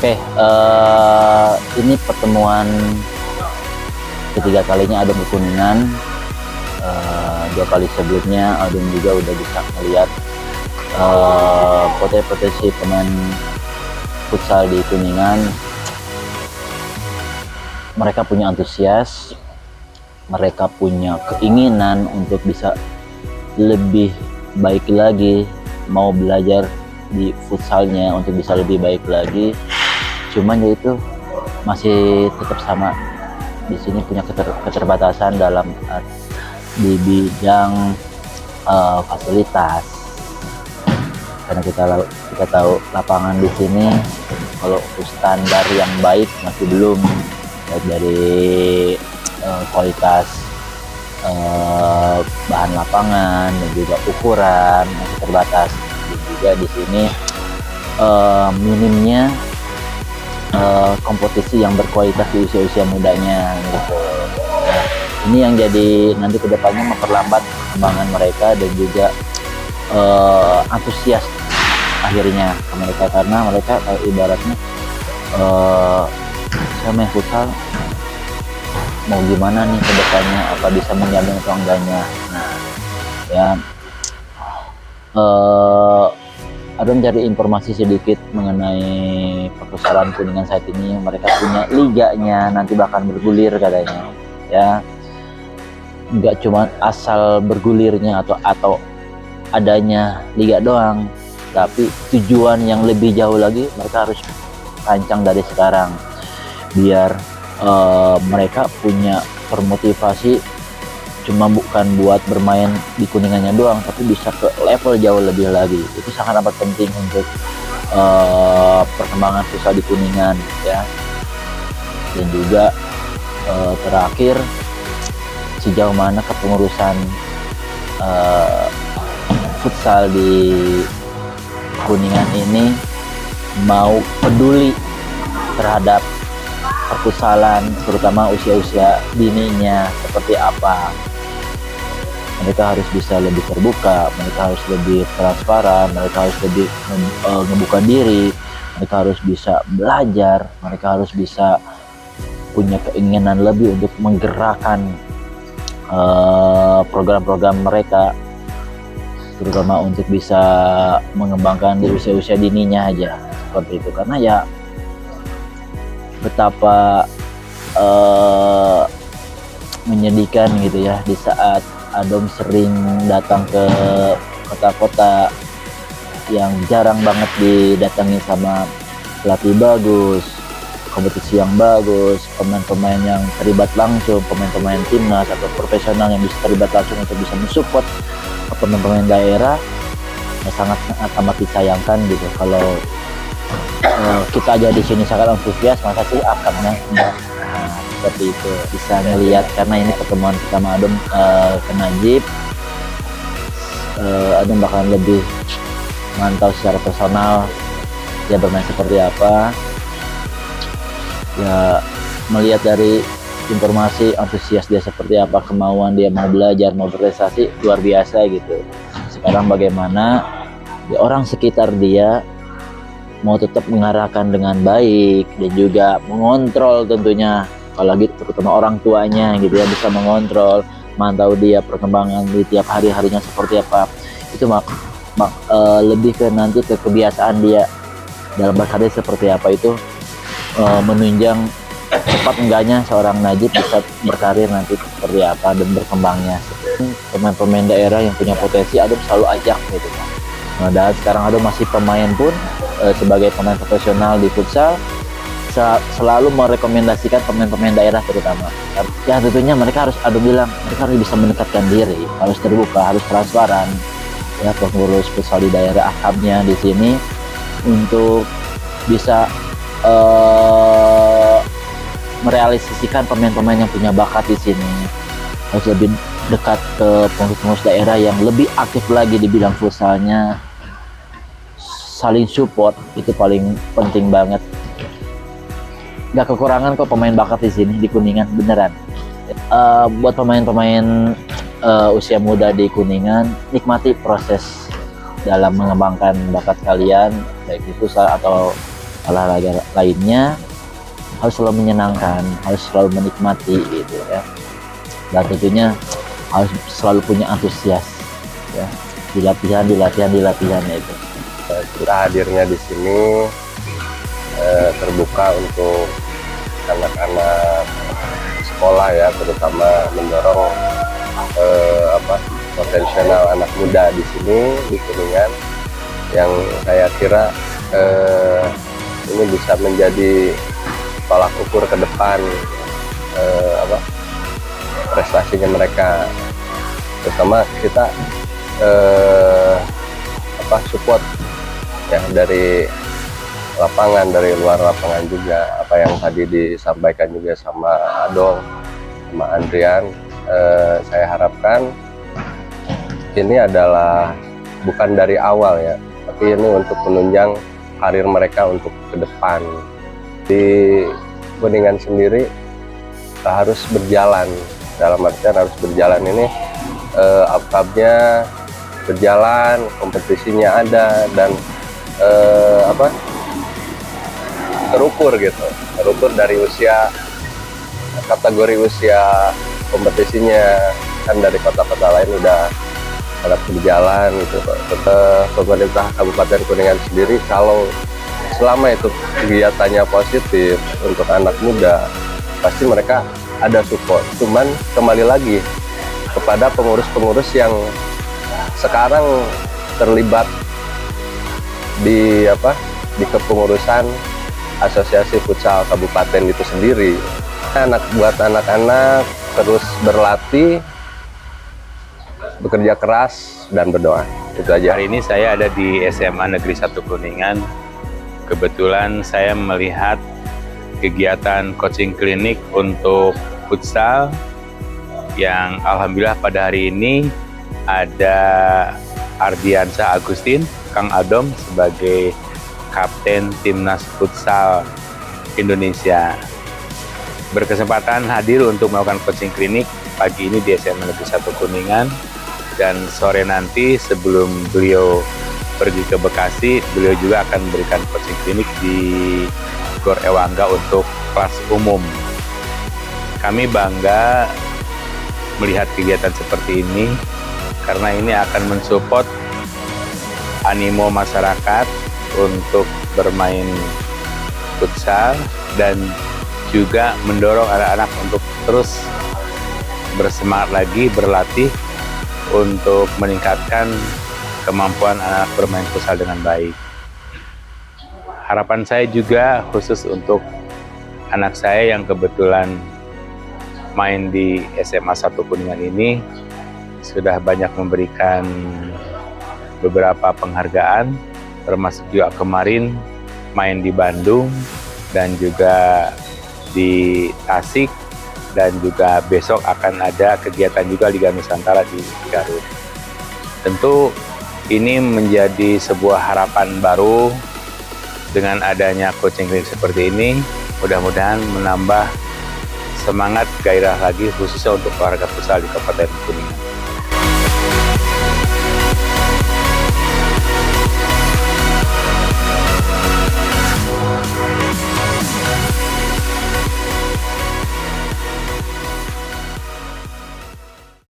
Oke, ini pertemuan ketiga kalinya Adom ke Kuningan. 2 kali sebelumnya Adom juga udah bisa melihat potensi pemain futsal di Kuningan. Mereka punya antusias, mereka punya keinginan untuk bisa lebih baik lagi, mau belajar di futsalnya untuk bisa lebih baik lagi. Cuman yaitu masih tetap sama, di sini punya keterbatasan dalam di bidang fasilitas, karena kita tahu lapangan di sini kalau standar yang baik masih belum, baik dari kualitas bahan lapangan dan juga ukuran masih terbatas. Dan juga di sini minimnya kompetisi yang berkualitas di usia-usia mudanya gitu. Nah, ini yang jadi nanti kedepannya memperlambat perkembangan mereka dan juga antusias akhirnya ke mereka, karena mereka ibaratnya saya main futsal mau gimana nih ke depannya, apa bisa menjamin atau enggaknya. Nah ya, ada mencari informasi sedikit mengenai perpustakaan Kuningan saat ini. Mereka punya liganya, nanti bahkan bergulir katanya ya, nggak cuma asal bergulirnya atau adanya liga doang, tapi tujuan yang lebih jauh lagi mereka harus rancang dari sekarang, biar mereka punya termotivasi cuma bukan buat bermain di Kuningannya doang, tapi bisa ke level jauh lebih lagi. Itu sangat amat penting untuk perkembangan futsal di Kuningan ya. Dan juga terakhir, sejauh mana kepengurusan futsal di Kuningan ini mau peduli terhadap perfusalan, terutama usia-usia dininya seperti apa. Mereka harus bisa lebih terbuka, mereka harus lebih transparan, mereka harus lebih membuka diri, mereka harus bisa belajar, mereka harus bisa punya keinginan lebih untuk menggerakkan program-program mereka, terutama untuk bisa mengembangkan di usia-usia dininya aja seperti itu. Karena ya betapa menyedihkan gitu ya, di saat Adom sering datang ke kota-kota yang jarang banget didatangi sama pelatih bagus, kompetisi yang bagus, pemain-pemain yang terlibat langsung, pemain-pemain timnas atau profesional yang bisa terlibat langsung untuk bisa mensupport pemain-pemain daerah. Sangat amat disayangkan gitu kalau kita aja di sini sangat antusias, masa sih akamnya enggak. Nah, seperti itu bisa ngelihat, karena ini pertemuan pertama Adom ke Najib. Adom bakal lebih mantau secara personal dia bermain seperti apa ya, melihat dari informasi antusias dia seperti apa, kemauan dia mau belajar, mau berprestasi luar biasa gitu. Sekarang bagaimana ya, orang sekitar dia mau tetap mengarahkan dengan baik dan juga mengontrol tentunya, apalagi terutama orang tuanya gitu ya, bisa mengontrol, mantau dia perkembangan di tiap hari-harinya seperti apa. Itu lebih ke nanti ke kebiasaan dia dalam berkarya seperti apa, itu menunjang cepat enggaknya seorang Najib bisa berkarir nanti seperti apa dan berkembangnya. Pemain-pemain daerah yang punya potensi Adom selalu ajak gitu. Nah, dan sekarang Adom masih pemain pun sebagai pemain profesional di futsal selalu merekomendasikan pemain-pemain daerah terutama. Ya tentunya mereka harus, Adom bilang, mereka harus bisa mendekatkan diri, harus terbuka, harus transparan. Ya, pengurus futsal di daerah akamnya di sini untuk bisa merealisasikan pemain-pemain yang punya bakat di sini, harus lebih dekat ke pengurus daerah yang lebih aktif lagi di bidang futsalnya, saling support, itu paling penting banget. Gak kekurangan kok pemain bakat di sini di Kuningan, beneran. Buat pemain-pemain usia muda di Kuningan, nikmati proses dalam mengembangkan bakat kalian, baik di futsal atau olahraga lainnya harus selalu menyenangkan, harus selalu menikmati gitu ya. Dan tentunya harus selalu punya antusias ya di latihan itu. Kita hadirnya di sini terbuka untuk anak-anak sekolah ya, terutama mendorong potensial anak muda di sini di Kuningan, yang saya kira ini bisa menjadi tolak ukur ke depan prestasinya mereka. Terutama kita support ya dari lapangan, dari luar lapangan juga, apa yang tadi disampaikan juga sama Adong, sama Andrian. Saya harapkan ini adalah bukan dari awal ya, tapi ini untuk menunjang karir mereka untuk ke depan. Di Kuningan sendiri harus berjalan, dalam artian harus berjalan ini outcome-nya berjalan, kompetisinya ada, dan terukur gitu, terukur dari usia, kategori usia kompetisinya. Kan dari kota-kota lain udah sangat berjalan gitu. Pemerintah Kabupaten Kuningan sendiri, kalau selama itu kegiatannya positif untuk anak muda, pasti mereka ada support. Cuman kembali lagi kepada pengurus-pengurus yang sekarang terlibat di kepengurusan Asosiasi Futsal Kabupaten itu sendiri. Buat anak-anak terus berlatih, bekerja keras, dan berdoa. Itu aja. Hari ini saya ada di SMA Negeri 1 Kuningan. Kebetulan saya melihat kegiatan coaching klinik untuk futsal yang alhamdulillah pada hari ini ada Ardiansyah Agustin, Kang Adom sebagai Kapten Timnas Futsal Indonesia. Berkesempatan hadir untuk melakukan coaching klinik pagi ini di SMA Negeri 1 Kuningan, dan sore nanti sebelum beliau pergi ke Bekasi, beliau juga akan memberikan coaching klinik di Gor Ewangga untuk kelas umum. Kami bangga melihat kegiatan seperti ini karena ini akan mensupport animo masyarakat untuk bermain futsal dan juga mendorong anak-anak untuk terus bersemangat lagi berlatih untuk meningkatkan kemampuan anak bermain futsal dengan baik. Harapan saya juga khusus untuk anak saya yang kebetulan main di SMA 1 Kuningan ini sudah banyak memberikan beberapa penghargaan, termasuk juga kemarin main di Bandung dan juga di Tasik, dan juga besok akan ada kegiatan juga Liga Nusantara di Garut. Tentu ini menjadi sebuah harapan baru dengan adanya coaching klinik seperti ini, mudah-mudahan menambah semangat gairah lagi khususnya untuk olahraga futsal di Kabupaten Kuningan.